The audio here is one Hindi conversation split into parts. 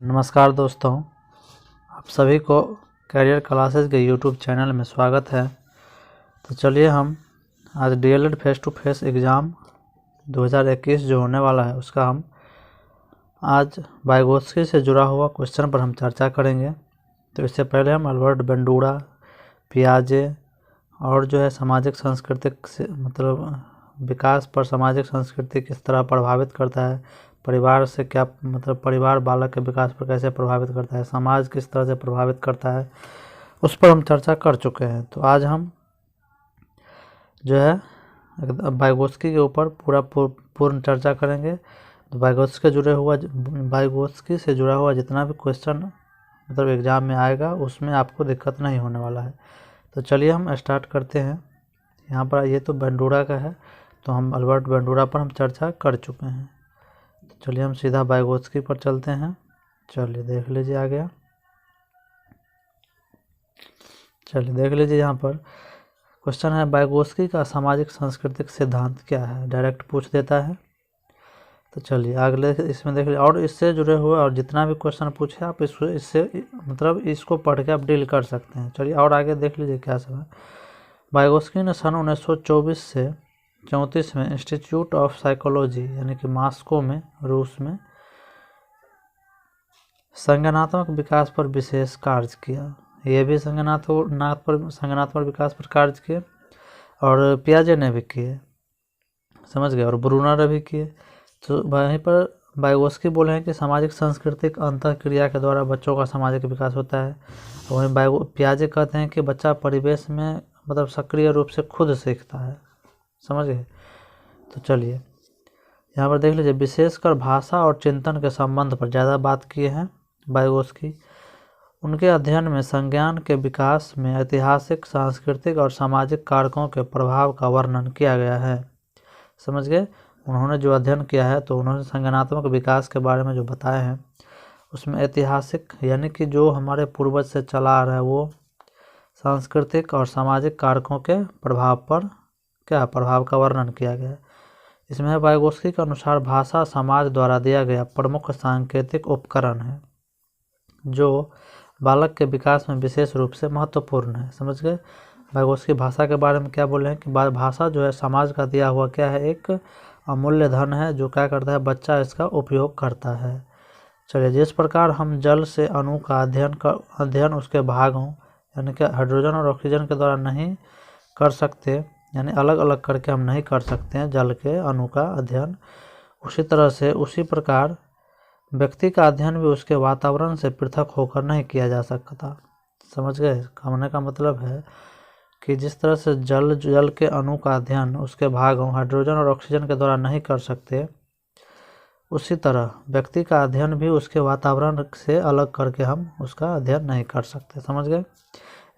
नमस्कार दोस्तों, आप सभी को कैरियर क्लासेस के यूट्यूब चैनल में स्वागत है। तो चलिए हम आज DElEd face to face exam 2021 जो होने वाला है उसका हम आज वाइगोत्स्की से जुड़ा हुआ क्वेश्चन पर हम चर्चा करेंगे। तो इससे पहले हम अल्बर्ट बंडूरा, पियाजे और जो है सामाजिक सांस्कृतिक से विकास पर सामाजिक संस्कृति किस तरह प्रभावित करता है, परिवार से क्या परिवार बालक के विकास पर कैसे प्रभावित करता है, समाज किस तरह से प्रभावित करता है, उस पर हम चर्चा कर चुके हैं। तो आज हम जो है वाइगोत्स्की के ऊपर पूर्ण चर्चा करेंगे। तो वाइगोत्स्की से जुड़ा हुआ जितना भी क्वेश्चन एग्ज़ाम में आएगा उसमें आपको दिक्कत नहीं होने वाला है। तो चलिए हम स्टार्ट करते हैं। यहाँ पर ये तो बंडूरा का है, तो हम अल्बर्ट बंडूरा पर हम चर्चा कर चुके हैं। तो चलिए हम सीधा वाइगोत्स्की पर चलते हैं। चलिए देख लीजिए आ गया। चलिए देख लीजिए, यहाँ पर क्वेश्चन है वाइगोत्स्की का सामाजिक सांस्कृतिक सिद्धांत क्या है, डायरेक्ट पूछ देता है। तो चलिए अगले इसमें देख लीजिए, और इससे जुड़े हुए और जितना भी क्वेश्चन पूछे आप इसको पढ़ के आप डील कर सकते हैं। चलिए और आगे देख लीजिए क्या सब है। वाइगोत्स्की ने सन 1924 से 34 में इंस्टीट्यूट ऑफ साइकोलॉजी यानी कि मॉस्को में रूस में संज्ञानात्मक विकास पर विशेष कार्य किया। ये भी संज्ञानात्मक विकास पर कार्य किए और पियाजे ने भी किए, समझ गए, और ब्रूनर ने भी किए। तो वहीं पर वाइगोत्स्की बोले हैं कि सामाजिक सांस्कृतिक अंतःक्रिया के द्वारा बच्चों का सामाजिक विकास होता है। वहीं पियाजे कहते हैं कि बच्चा परिवेश में सक्रिय रूप से खुद सीखता है, समझ गए। तो चलिए यहाँ पर देख लीजिए, विशेषकर भाषा और चिंतन के संबंध पर ज़्यादा बात किए हैं वाइगोत्स्की। उनके अध्ययन में संज्ञान के विकास में ऐतिहासिक, सांस्कृतिक और सामाजिक कारकों के प्रभाव का वर्णन किया गया है, समझ गए। उन्होंने जो अध्ययन किया है तो उन्होंने संज्ञानात्मक विकास के बारे में जो बताए हैं उसमें ऐतिहासिक यानी कि जो हमारे पूर्वज से चला आ रहा है वो, सांस्कृतिक और सामाजिक कारकों के प्रभाव का वर्णन किया गया है। इसमें वाइगोत्स्की के अनुसार भाषा समाज द्वारा दिया गया प्रमुख सांकेतिक उपकरण है जो बालक के विकास में विशेष रूप से महत्वपूर्ण है, समझ गए। वाइगोत्स्की भाषा के बारे में क्या बोले हैं कि भाषा जो है समाज का दिया हुआ क्या है, एक अमूल्य धन है जो क्या करता है, बच्चा इसका उपयोग करता है। चलिए, जिस प्रकार हम जल से अणु का अध्ययन उसके भागों यानी कि हाइड्रोजन और ऑक्सीजन के द्वारा नहीं कर सकते, यानी अलग अलग करके हम नहीं कर सकते हैं जल के अणु का अध्ययन, उसी प्रकार व्यक्ति का अध्ययन भी उसके वातावरण से पृथक होकर नहीं किया जा सकता, समझ गए। कहने का मतलब है कि जिस तरह से जल के अणु का अध्ययन उसके भागों हाइड्रोजन और ऑक्सीजन के द्वारा नहीं कर सकते, उसी तरह व्यक्ति का अध्ययन भी उसके वातावरण से अलग करके हम उसका अध्ययन नहीं कर सकते, समझ गए।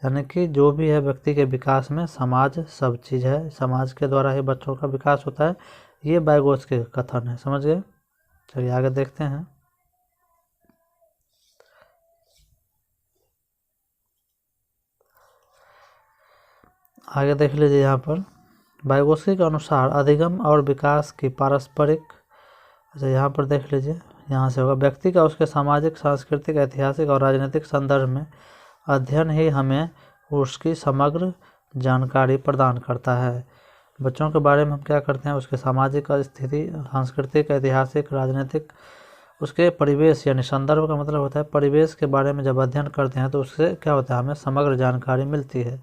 यानी कि जो भी है व्यक्ति के विकास में समाज सब चीज़ है, समाज के द्वारा ही बच्चों का विकास होता है, ये वाइगोत्स्की का कथन है, समझ गए। चलिए आगे देखते हैं। आगे देख लीजिए, यहाँ पर वाइगोत्स्की के अनुसार अधिगम और विकास की पारस्परिक, यहाँ पर देख लीजिए, यहाँ से होगा व्यक्ति का उसके सामाजिक, सांस्कृतिक, ऐतिहासिक और राजनीतिक संदर्भ में अध्ययन ही हमें उसकी समग्र जानकारी प्रदान करता है। बच्चों के बारे में हम क्या करते हैं, उसके सामाजिक स्थिति, सांस्कृतिक, ऐतिहासिक, राजनीतिक, उसके परिवेश यानी संदर्भ का मतलब होता है परिवेश के बारे में जब अध्ययन करते हैं तो उससे क्या होता है, हमें समग्र जानकारी मिलती है।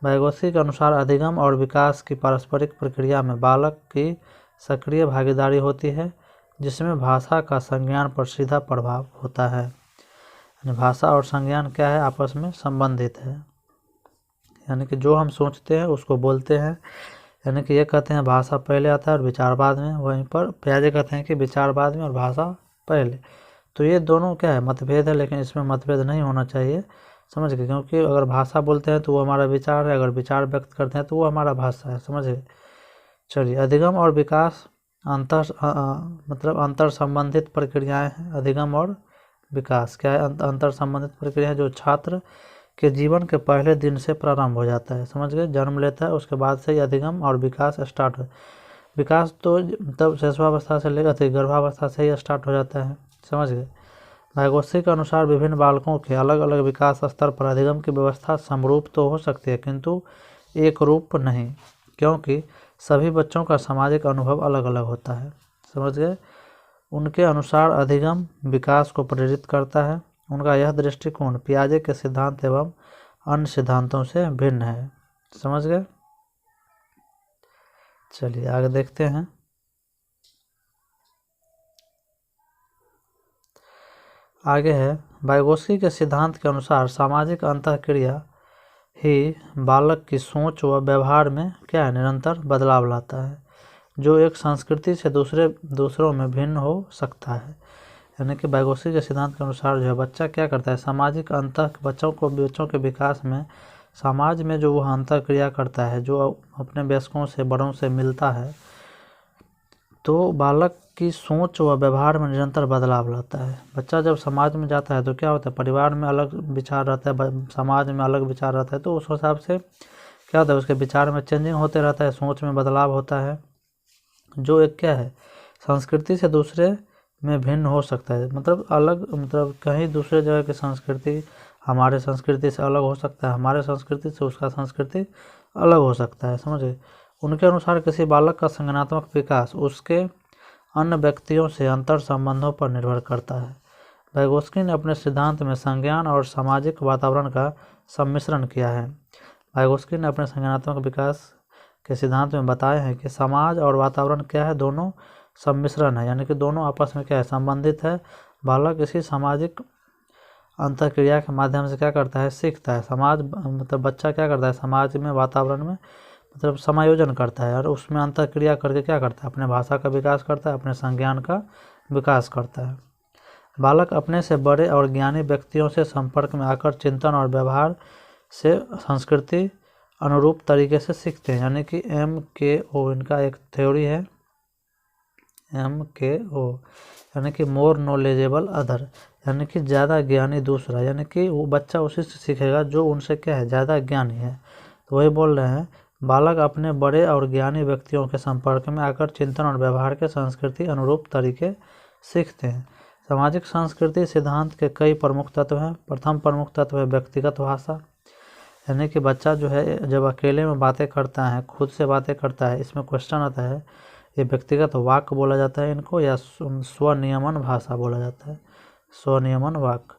वाइगोत्स्की के अनुसार अधिगम और विकास की पारस्परिक प्रक्रिया में बालक की सक्रिय भागीदारी होती है जिसमें भाषा का संज्ञान पर सीधा प्रभाव होता है। यानी भाषा और संज्ञान क्या है, आपस में संबंधित है, यानी कि जो हम सोचते हैं उसको बोलते हैं। यानी कि ये कहते हैं भाषा पहले आता है और विचार बाद में, वहीं पर पियाजे कहते हैं कि विचार बाद में और भाषा पहले। तो ये दोनों क्या है, मतभेद है, लेकिन इसमें मतभेद नहीं होना चाहिए, समझ गए। क्योंकि अगर भाषा बोलते हैं तो वो हमारा विचार है, अगर विचार व्यक्त करते हैं तो वो हमारा भाषा है, समझ गए। चलिए, अधिगम और विकास अंतर संबंधित प्रक्रियाएं हैं। अधिगम और विकास क्या है, अंतर संबंधित प्रक्रिया जो छात्र के जीवन के पहले दिन से प्रारंभ हो जाता है, समझ गए। जन्म लेता है उसके बाद से ही अधिगम और विकास स्टार्ट हो। विकास तो तब शिशुअवस्था से लेकर गर्भावस्था से ही स्टार्ट हो जाता है, समझ गए। वाइगोत्स्की के अनुसार विभिन्न बालकों के अलग अलग विकास स्तर पर अधिगम की व्यवस्था समरूप तो हो सकती है किंतु एक रूप नहीं, क्योंकि सभी बच्चों का सामाजिक अनुभव अलग अलग होता है। समझ गए। उनके अनुसार अधिगम विकास को प्रेरित करता है। उनका यह दृष्टिकोण पियाजे के सिद्धांत एवं अन्य सिद्धांतों से भिन्न है। समझ गए। चलिए आगे देखते हैं। आगे है, वाइगोत्स्की के सिद्धांत के अनुसार सामाजिक अंतःक्रिया ही बालक की सोच व व्यवहार में क्या है, निरंतर बदलाव लाता है, जो एक संस्कृति से दूसरों में भिन्न हो सकता है। यानी कि वाइगोत्स्की के सिद्धांत के अनुसार जो है बच्चा क्या करता है, सामाजिक बच्चों के विकास में समाज में जो वह अंतःक्रिया करता है, जो अपने वयस्कों से बड़ों से मिलता है, तो बालक की सोच व व्यवहार में निरंतर बदलाव लाता है। बच्चा जब समाज में जाता है तो क्या होता है, परिवार में अलग विचार रहता है, समाज में अलग विचार रहता है, तो उस हिसाब से क्या होता है, उसके विचार में चेंजिंग होते रहता है, सोच में बदलाव होता है, जो एक क्या है, संस्कृति से दूसरे में भिन्न हो सकता है। मतलब कहीं दूसरे जगह की संस्कृति हमारे संस्कृति से अलग हो सकता है, हमारे संस्कृति से उसका संस्कृति अलग हो सकता है। समझे। उनके अनुसार किसी बालक का संज्ञानात्मक विकास उसके अन्य व्यक्तियों से अंतर संबंधों पर निर्भर करता है। वाइगोत्स्की ने अपने सिद्धांत में संज्ञान और सामाजिक वातावरण का सम्मिश्रण किया है। वाइगोत्स्की ने अपने संज्ञानात्मक विकास के सिद्धांत में बताया है कि समाज और वातावरण क्या है, दोनों सम्मिश्रण है, यानी कि दोनों आपस में क्या है, संबंधित है। बालक इसी सामाजिक अंतःक्रिया के माध्यम से क्या करता है, सीखता है। मतलब बच्चा क्या करता है, समाज में वातावरण में मतलब समायोजन करता है और उसमें अंतःक्रिया करके क्या करता है, अपने भाषा का विकास करता है, अपने संज्ञान का विकास करता है। बालक अपने से बड़े और ज्ञानी व्यक्तियों से संपर्क में आकर चिंतन और व्यवहार से संस्कृति अनुरूप तरीके से सीखते हैं। यानी कि MKO इनका एक थ्योरी है, MKO यानी कि मोर नॉलेजेबल अदर, यानी कि ज़्यादा ज्ञानी दूसरा, यानी कि वो बच्चा उसी से सीखेगा जो उनसे क्या है, ज़्यादा ज्ञानी है। तो वही बोल रहे हैं, बालक अपने बड़े और ज्ञानी व्यक्तियों के संपर्क में आकर चिंतन और व्यवहार के संस्कृति अनुरूप तरीके सीखते हैं। सामाजिक संस्कृति सिद्धांत के कई प्रमुख तत्व हैं। प्रथम प्रमुख तत्व है व्यक्तिगत भाषा, यानी कि बच्चा जो है जब अकेले में बातें करता है, खुद से बातें करता है, इसमें क्वेश्चन आता है, ये व्यक्तिगत वाक्य बोला जाता है इनको या स्वनियमन भाषा बोला जाता है, स्वनियमन वाक्य।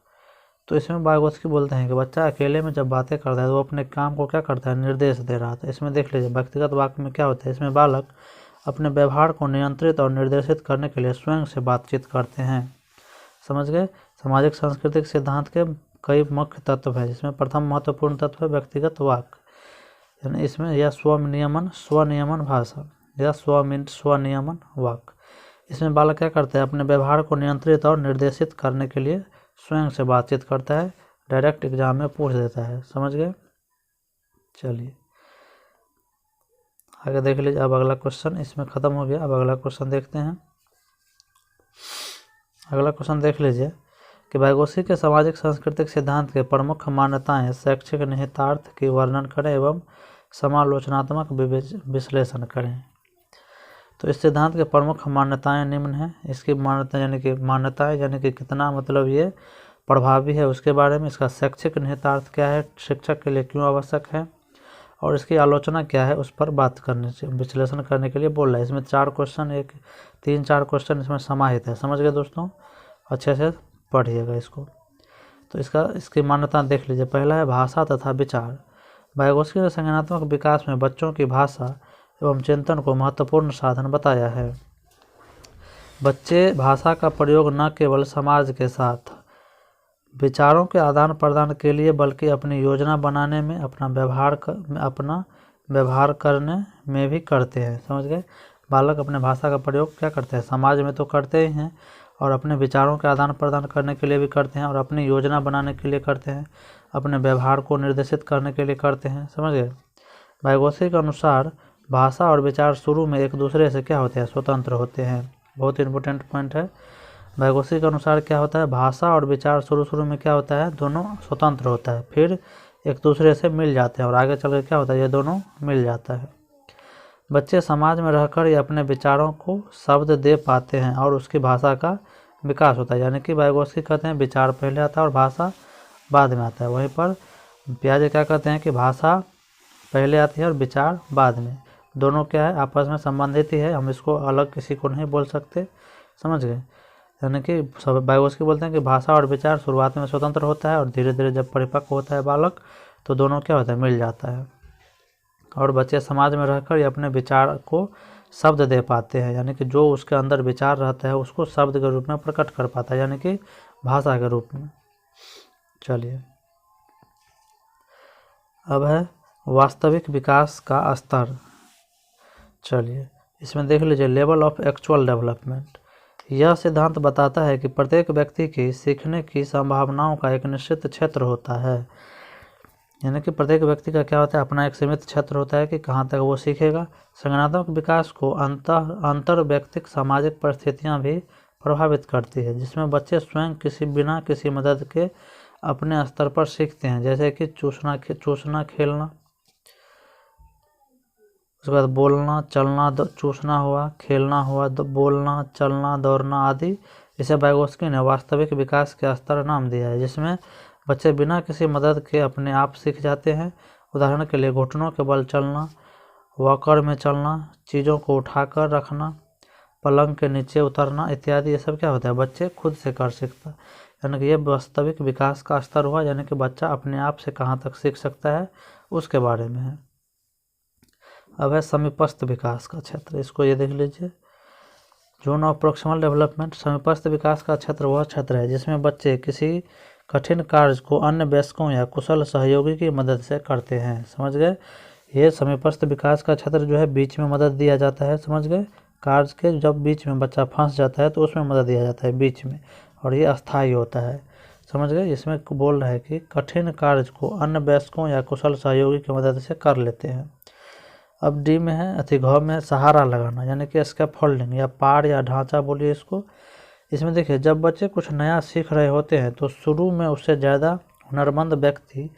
तो इसमें वाइगोत्स्की बोलते हैं कि बच्चा अकेले में जब बातें करता है तो वो अपने काम को क्या करता है, निर्देश दे रहा था। इसमें देख लीजिए व्यक्तिगत वाक्य में क्या होता है, इसमें बालक अपने व्यवहार को नियंत्रित और निर्देशित करने के लिए स्वयं से बातचीत करते हैं। समझ गए। सामाजिक सांस्कृतिक सिद्धांत के कई मुख्य तत्व हैं, जिसमें प्रथम महत्वपूर्ण तत्व है व्यक्तिगत वाक्य, यानी इसमें यह स्वनियमन भाषा या स्वनियमन वाक्य। इसमें बालक क्या करता है, अपने व्यवहार को नियंत्रित और निर्देशित करने के लिए स्वयं से बातचीत करता है, डायरेक्ट एग्जाम में पूछ देता है। समझ गए। चलिए आगे देख लीजिए। अब अगला क्वेश्चन इसमें खत्म हो गया। अब अगला क्वेश्चन देखते हैं। अगला क्वेश्चन देख लीजिए कि वाइगोत्स्की के सामाजिक सांस्कृतिक सिद्धांत के प्रमुख मान्यताएं शैक्षिक निहितार्थ की वर्णन करें एवं समालोचनात्मक विश्लेषण करें। तो इस सिद्धांत के प्रमुख मान्यताएं निम्न हैं। इसकी मान्यताएं यानी कि कितना मतलब ये प्रभावी है उसके बारे में, इसका शैक्षिक निहितार्थ क्या है, शिक्षक के लिए क्यों आवश्यक है, और इसकी आलोचना क्या है, उस पर बात करने से विश्लेषण करने के लिए बोल रहा है। इसमें 4 क्वेश्चन 3-4 क्वेश्चन इसमें समाहित है। समझ गए दोस्तों, अच्छे से पढ़िएगा इसको। तो इसकी मान्यता देख लीजिए। पहला है भाषा तथा विचार। वाइगोत्स्की ने संज्ञानात्मक विकास में बच्चों की भाषा एवं चिंतन को महत्वपूर्ण साधन बताया है। बच्चे भाषा का प्रयोग न केवल समाज के साथ विचारों के आदान प्रदान के लिए बल्कि अपनी योजना बनाने में, अपना व्यवहार करने में भी करते हैं। समझ गए। बालक अपने भाषा का प्रयोग क्या करते हैं, समाज में तो करते ही हैं, और अपने विचारों के आदान प्रदान करने के लिए भी करते हैं, और अपनी योजना बनाने के लिए करते हैं, अपने व्यवहार को निर्देशित करने के लिए करते हैं। समझ गए। वाइगोत्स्की के अनुसार भाषा और विचार शुरू में एक दूसरे से क्या होते हैं, स्वतंत्र होते हैं। बहुत इंपॉर्टेंट पॉइंट है। वाइगोत्स्की के अनुसार क्या होता है, भाषा और विचार शुरू में क्या होता है, दोनों स्वतंत्र होता है, फिर एक दूसरे से मिल जाते हैं और आगे चलकर क्या होता है, ये दोनों मिल जाता है। बच्चे समाज में रहकर ये अपने विचारों को शब्द दे पाते हैं और उसकी भाषा का विकास होता है, यानी कि वाइगोत्स्की कहते हैं विचार पहले आता है और भाषा बाद में आता है। वहीं पर पियाजे क्या कहते हैं कि भाषा पहले आती है और विचार बाद में। दोनों क्या है, आपस में संबंधित ही है, हम इसको अलग किसी को नहीं बोल सकते, समझ गए। यानी कि वाइगोत्स्की बोलते हैं कि भाषा और विचार शुरुआत में स्वतंत्र होता है और धीरे धीरे जब परिपक्व होता है बालक तो दोनों क्या होता है, मिल जाता है। और बच्चे समाज में रहकर ये अपने विचार को शब्द दे पाते हैं, यानी कि जो उसके अंदर विचार रहता है उसको शब्द के रूप में प्रकट कर पाता है, यानी कि भाषा के रूप में। चलिए अब है वास्तविक विकास का स्तर। चलिए इसमें देख लीजिए लेवल ऑफ एक्चुअल डेवलपमेंट। यह सिद्धांत बताता है कि प्रत्येक व्यक्ति की सीखने की संभावनाओं का एक निश्चित क्षेत्र होता है, यानी कि प्रत्येक व्यक्ति का क्या होता है, अपना एक सीमित क्षेत्र होता है कि कहाँ तक वो सीखेगा। संज्ञानात्मक विकास को अंतर व्यक्तिक सामाजिक परिस्थितियाँ भी प्रभावित करती है, जिसमें बच्चे स्वयं बिना किसी मदद के अपने स्तर पर सीखते हैं, जैसे कि चूसना खेलना, उसके बाद बोलना चलना, चूसना हुआ, खेलना हुआ, बोलना चलना दौड़ना आदि। इसे वाइगोत्स्की ने वास्तविक विकास के स्तर नाम दिया है, जिसमें बच्चे बिना किसी मदद के अपने आप सीख जाते हैं। उदाहरण के लिए घुटनों के बल चलना, वॉकर में चलना, चीज़ों को उठाकर रखना, पलंग के नीचे उतरना इत्यादि, ये सब क्या होता है, बच्चे खुद से कर सीखता है। यानी कि ये वास्तविक विकास का स्तर हुआ, यानी कि बच्चा अपने आप से कहाँ तक सीख सकता है उसके बारे में है। अब है समीपस्थ विकास का क्षेत्र, इसको ये देख लीजिए। Zone of proximal development. समीपस्थ विकास का क्षेत्र वह क्षेत्र है जिसमें बच्चे किसी कठिन कार्य को अन्य वयस्कों या कुशल सहयोगी की मदद से करते हैं, समझ गए। ये समीपस्थ विकास का क्षेत्र जो है बीच में मदद दिया जाता है, समझ गए। कार्य के जब बीच में बच्चा फंस जाता है तो उसमें मदद दिया जाता है बीच में, और ये अस्थायी होता है, समझ गए। इसमें बोल रहा है कि कठिन कार्य को अन्य वयस्कों या कुशल सहयोगी की मदद से कर लेते हैं। अब डी में है घ में सहारा लगाना, यानी कि स्कैफोल्डिंग या पार या ढांचा बोलिए इसको। इसमें देखिए जब बच्चे कुछ नया सीख रहे होते हैं तो शुरू में उससे ज़्यादा हुनरमंद व्यक्ति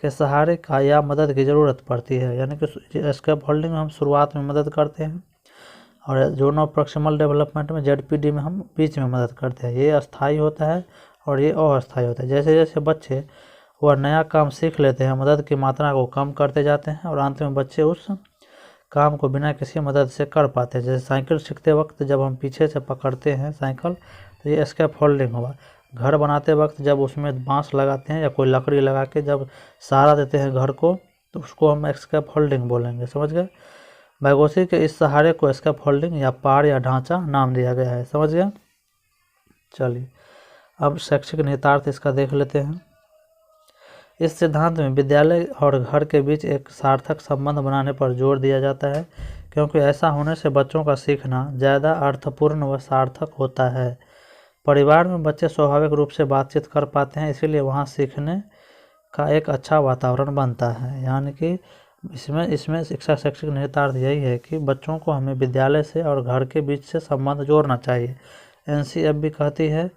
के सहारे का या मदद की ज़रूरत पड़ती है, यानी कि स्कैफोल्डिंग में हम शुरुआत में मदद करते हैं और जोन ऑफ प्रोक्सिमल डेवलपमेंट में ZPD में हम बीच में मदद करते हैं। ये अस्थायी होता है और ये अस्थायी होता है। जैसे जैसे बच्चे वह नया काम सीख लेते हैं मदद की मात्रा को कम करते जाते हैं और अंत में बच्चे उस काम को बिना किसी मदद से कर पाते हैं। जैसे साइकिल सीखते वक्त जब हम पीछे से पकड़ते हैं साइकिल तो ये स्कैफोल्डिंग हुआ। घर बनाते वक्त जब उसमें बांस लगाते हैं या कोई लकड़ी लगा के जब सहारा देते हैं घर को तो उसको हम स्कैफोल्डिंग बोलेंगे, समझ गए। वाइगोत्स्की के इस सहारे को स्कैफोल्डिंग या पार या ढांचा नाम दिया गया है, समझ गया। चलिए अब शैक्षिक निहितार्थ इसका देख लेते हैं। इस सिद्धांत में विद्यालय और घर के बीच एक सार्थक संबंध बनाने पर जोर दिया जाता है, क्योंकि ऐसा होने से बच्चों का सीखना ज़्यादा अर्थपूर्ण व सार्थक होता है। परिवार में बच्चे स्वाभाविक रूप से बातचीत कर पाते हैं, इसीलिए वहाँ सीखने का एक अच्छा वातावरण बनता है। यानी कि इसमें शिक्षा शैक्षिक निहितार्थ यही है कि बच्चों को हमें विद्यालय से और घर के बीच से संबंध जोड़ना चाहिए। NCF भी कहती है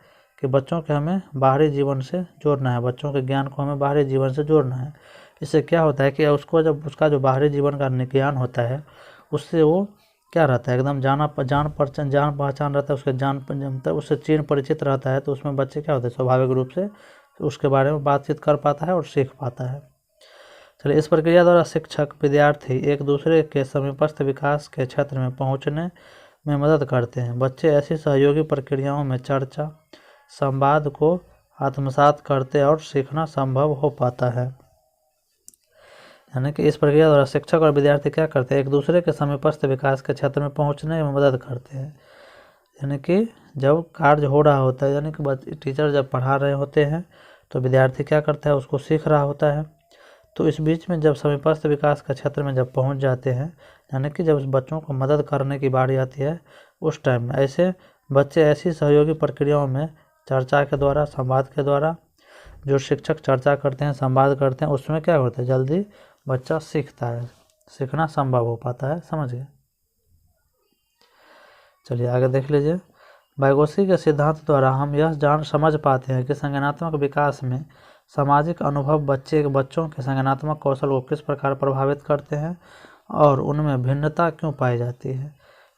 कि बच्चों के हमें बाहरी जीवन से जोड़ना है, बच्चों के ज्ञान को हमें बाहरी जीवन से जोड़ना है। इससे क्या होता है कि उसको जब उसका जो बाहरी जीवन का ज्ञान होता है उससे वो क्या रहता है, एकदम जान पहचान रहता है, उसके जमता है, उससे चीन परिचित रहता है, तो उसमें बच्चे क्या होते हैं स्वाभाविक रूप से उसके बारे में बातचीत कर पाता है और सीख पाता है। चलिए इस प्रक्रिया द्वारा शिक्षक विद्यार्थी एक दूसरे के समीपस्थ विकास के क्षेत्र में पहुंचने में मदद करते हैं। बच्चे ऐसी सहयोगी प्रक्रियाओं में चर्चा संवाद को आत्मसात करते और सीखना संभव हो पाता है। यानी कि इस प्रक्रिया द्वारा शिक्षक और विद्यार्थी क्या करते हैं, एक दूसरे के समीपस्थ विकास के क्षेत्र में पहुंचने में मदद करते हैं। यानी कि जब कार्य हो रहा होता है, यानी कि टीचर जब पढ़ा रहे होते हैं तो विद्यार्थी क्या करता है, उसको सीख रहा होता है। तो इस बीच में जब समीपस्थ विकास के क्षेत्र में जब पहुंच जाते हैं, यानी कि जब उस बच्चों को मदद करने की बारी आती है, उस टाइम में ऐसे बच्चे ऐसी सहयोगी प्रक्रियाओं में चर्चा के द्वारा संवाद के द्वारा जो शिक्षक चर्चा करते हैं संवाद करते हैं उसमें क्या होता है, जल्दी बच्चा सीखता है, सीखना संभव हो पाता है, समझ गए। चलिए आगे देख लीजिए। वाइगोत्स्की के सिद्धांत द्वारा हम यह समझ पाते हैं कि संज्ञानात्मक विकास में सामाजिक अनुभव बच्चों के संज्ञानात्मक कौशल को किस प्रकार प्रभावित करते हैं और उनमें भिन्नता क्यों पाई जाती है।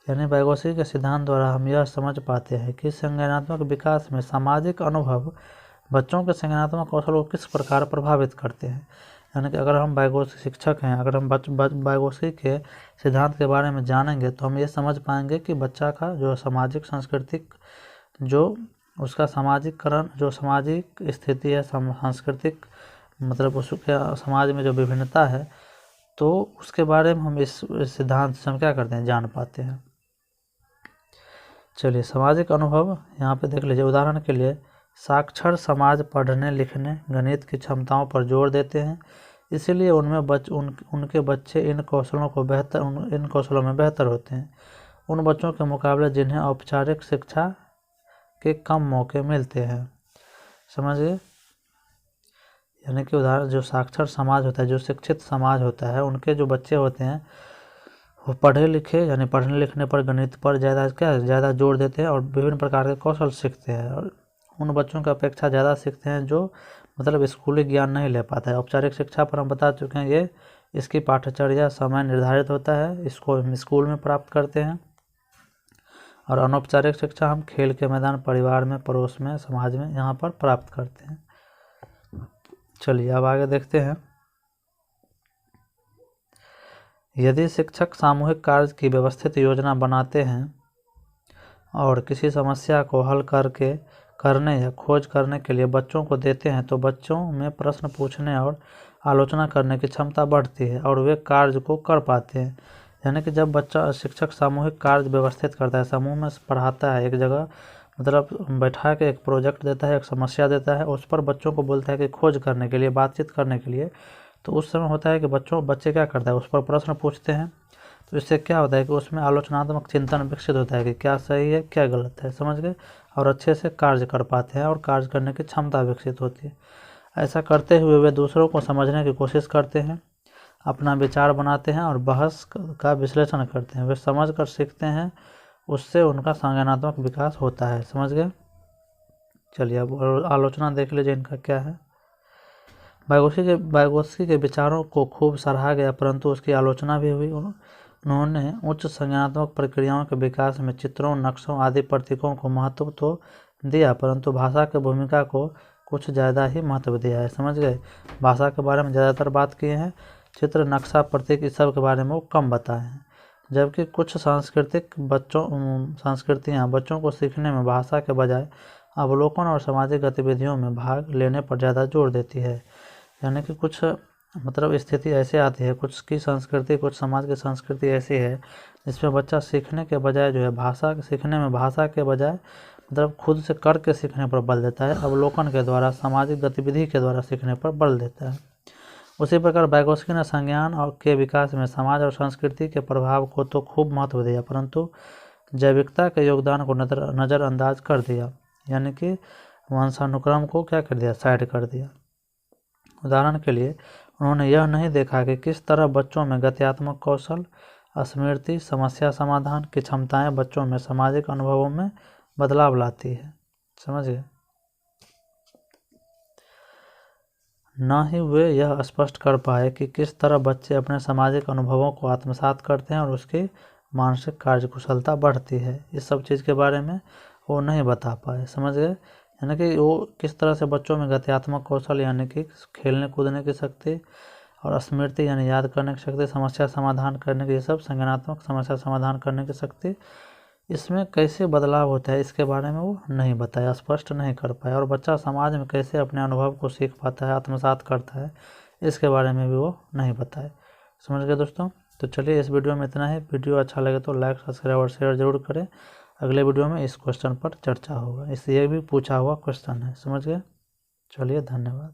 यानी वाइगोत्स्की के सिद्धांत द्वारा हम यह समझ पाते हैं कि संज्ञानात्मक विकास में सामाजिक अनुभव बच्चों के संज्ञानात्मक कौशल को किस प्रकार प्रभावित करते हैं। यानी कि अगर हम वाइगोत्स्की शिक्षक हैं, अगर हम वाइगोत्स्की के सिद्धांत के बारे में जानेंगे तो हम ये समझ पाएंगे कि बच्चा का जो सामाजिक सांस्कृतिक जो उसका सामाजिकरण, जो सामाजिक स्थिति है, सांस्कृतिक मतलब उसके समाज में जो विभिन्नता है, तो उसके बारे में हम इस सिद्धांत से हम क्या करते हैं, जान पाते हैं। चलिए, सामाजिक अनुभव यहाँ पे देख लीजिए। उदाहरण के लिए साक्षर समाज पढ़ने लिखने गणित की क्षमताओं पर जोर देते हैं, इसीलिए उनमें उनके बच्चे इन कौशलों में बेहतर होते हैं उन बच्चों के मुकाबले जिन्हें औपचारिक शिक्षा के कम मौके मिलते हैं। समझ गए। यानी कि उदाहरण जो साक्षर समाज होता है, जो शिक्षित समाज होता है, उनके जो बच्चे होते हैं वो पढ़े लिखे यानी पढ़ने लिखने पर गणित पर ज़्यादा जोर देते हैं और विभिन्न प्रकार के कौशल सीखते हैं, और उन बच्चों की अपेक्षा ज़्यादा सीखते हैं जो मतलब स्कूली ज्ञान नहीं ले पाता है। औपचारिक शिक्षा पर हम बता चुके हैं, ये इसकी पाठ्यचर्या समय निर्धारित होता है, इसको हम स्कूल में प्राप्त करते हैं, और अनौपचारिक शिक्षा हम खेल के मैदान, परिवार में, पड़ोस में, समाज में यहाँ पर प्राप्त करते हैं। चलिए अब आगे देखते हैं। यदि शिक्षक सामूहिक कार्य की व्यवस्थित योजना बनाते हैं और किसी समस्या को हल करने या खोज करने के लिए बच्चों को देते हैं तो बच्चों में प्रश्न पूछने और आलोचना करने की क्षमता बढ़ती है और वे कार्य को कर पाते हैं। यानी कि जब शिक्षक सामूहिक कार्य व्यवस्थित करता है, समूह में पढ़ाता है, एक जगह मतलब बैठा के एक प्रोजेक्ट देता है, एक समस्या देता है, उस पर बच्चों को बोलता है कि खोज करने के लिए, बातचीत करने के लिए, तो उस समय होता है कि बच्चे क्या करता है, उस पर प्रश्न पूछते हैं। तो इससे क्या होता है कि उसमें आलोचनात्मक चिंतन विकसित होता है कि क्या सही है क्या गलत है, समझ गए, और अच्छे से कार्य कर पाते हैं और कार्य करने की क्षमता विकसित होती है। ऐसा करते हुए वे दूसरों को समझने की कोशिश करते हैं, अपना विचार बनाते हैं और बहस का विश्लेषण करते हैं। वे समझ कर सीखते हैं, उससे उनका संज्ञानात्मक विकास होता है। समझ गए। चलिए अब आलोचना देख लीजिए इनका क्या है। वाइगोत्स्की के विचारों को खूब सराहा गया, परंतु उसकी आलोचना भी हुई। उन्होंने उच्च संज्ञानात्मक प्रक्रियाओं के विकास में चित्रों, नक्शों आदि प्रतीकों को महत्व तो दिया, परंतु भाषा की भूमिका को कुछ ज़्यादा ही महत्व दिया है। समझ गए। भाषा के बारे में ज़्यादातर बात किए हैं, चित्र, नक्शा, प्रतीक इस सब के बारे में वो कम बताए हैं। जबकि कुछ संस्कृतियाँ बच्चों को सीखने में भाषा के बजाय अवलोकन और सामाजिक गतिविधियों में भाग लेने पर ज़्यादा जोर देती है। यानी कि कुछ मतलब स्थिति ऐसे आती है, कुछ की संस्कृति, कुछ समाज की संस्कृति ऐसी है जिसमें बच्चा सीखने के बजाय जो है भाषा के बजाय मतलब खुद से करके सीखने पर बल देता है, अवलोकन के द्वारा, सामाजिक गतिविधि के द्वारा सीखने पर बल देता है। उसी प्रकार वाइगोत्स्की ने संज्ञान और के विकास में समाज और संस्कृति के प्रभाव को तो खूब महत्व दिया, परंतु जैविकता के योगदान को नज़रअंदाज कर दिया। यानी कि वंशानुक्रम को क्या कर दिया, साइड कर दिया। उदाहरण के लिए उन्होंने यह नहीं देखा कि किस तरह बच्चों में गत्यात्मक कौशल, स्मृति, समस्या समाधान की क्षमताएं बच्चों में सामाजिक अनुभवों में बदलाव लाती है। समझ गए। न ही वे यह स्पष्ट कर पाए कि किस तरह बच्चे अपने सामाजिक अनुभवों को आत्मसात करते हैं और उसकी मानसिक कार्यकुशलता बढ़ती है। इस सब चीज़ के बारे में वो नहीं बता पाए। समझ गए। यानी कि वो किस तरह से बच्चों में गत्यात्मक कौशल यानी कि खेलने कूदने की शक्ति और स्मृति यानी याद करने की शक्ति, समस्या समाधान करने की, ये सब संज्ञानात्मक समस्या समाधान करने की शक्ति, इसमें कैसे बदलाव होता है इसके बारे में वो नहीं बताया, स्पष्ट नहीं कर पाया। और बच्चा समाज में कैसे अपने अनुभव को सीख पाता है, आत्मसात करता है, इसके बारे में भी वो नहीं बताए। समझ गए दोस्तों। तो चलिए इस वीडियो में इतना ही। वीडियो अच्छा लगे तो लाइक, सब्सक्राइब और शेयर जरूर करें। अगले वीडियो में इस क्वेश्चन पर चर्चा होगा। इससे ये भी पूछा हुआ क्वेश्चन है। समझ गए। चलिए धन्यवाद।